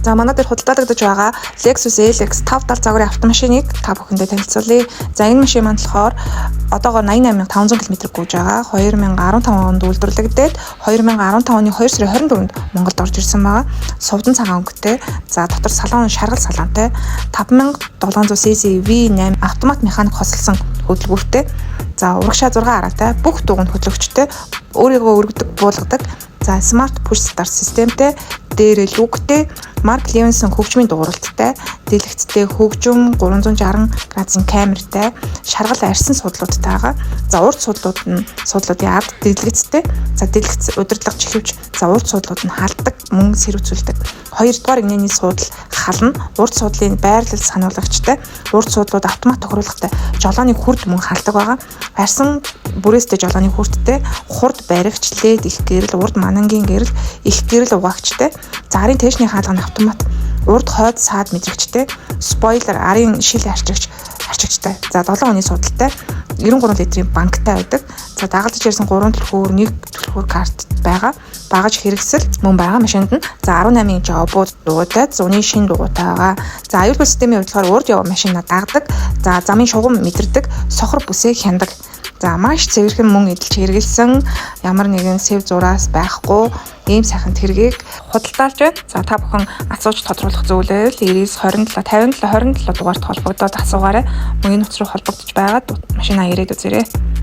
За манай дээр худалдаалагдаж байгаа Lexus LX 570 загварын автомашиныг та бүхэндээ танилцуулъя. За энэ машин маань болохоор одоогоор 88500 км гүйж байгаа. 2015 онд үйлдвэрлэгдээд 2015 оны 2 сарын 24-нд Монголд орж ирсэн байгаа. Сувдан цагаан өнгөтэй. За дотор салон шаргал салонтой. 5700cc V8 автомат механик хослсон хөдөлгөөртэй. За урагшаа 6 араатай бүх дугуйн хөдлөгчтэй, өөрийгөө өргөдөг буулгадаг. За смарт push start системтэй, дээр лүгтэй, Mark Levinson хөгжмийн дууралттай, дэлгэцтэй хөгжим 360 градусын камертай, шаргал арьсан судлуудтай байгаа. За урд судлуудын ард дэлгэцтэй. За дэлгэц удирдлага чихвч, за урд судлууд нь халддаг, мөн сэрвцүүлдэг. 2 дугаар игнэний суудал хална, урд судлын байрлал сануулагчтай, урд судлууд автомат тохируулгатай, жолооны хүрд мөн халдаг байгаа. Арьсан бүрээстэй жолооны хүрдтэй, хурд баригч, лед их гэрэл, урд манангийн гэрэл, их гэрэл угаагчтай. За арын тэшний хаалганы автомат, урд хойд саад мэдрэгчтэй, спойлер, арын шил арчигчтай. За 7 оны судалтай, 93 литрийн банктай байдаг. За дагалдаж ирсэн 3 түлхүүр, 1 түлхүүр карт байгаа. Багаж хэрэгсэл мөн байгаа машинд нь. За 18 инч обууд дугуйтай, зуны шин дугуйтай байгаа. За аюулгүй системийн хувьд болохоор урд яваа машина дагдаг. За замын шугам мэдэрдэг, сохор бүсээ хяндаг. За маш цэвэрхэн мөн эдэлж хэрэгэлсэн, ямар нэгэн сэв зураас байхгүй ийм сайхан тэргийг худалдаалж байна. За та бүхэн асууж тодруулах зүйлээ л 97 57 27 дугаарт холбогдоод асуугаарай. Мөн энэ утас руу холбогдож байгаад машина ирээд үзээрэй.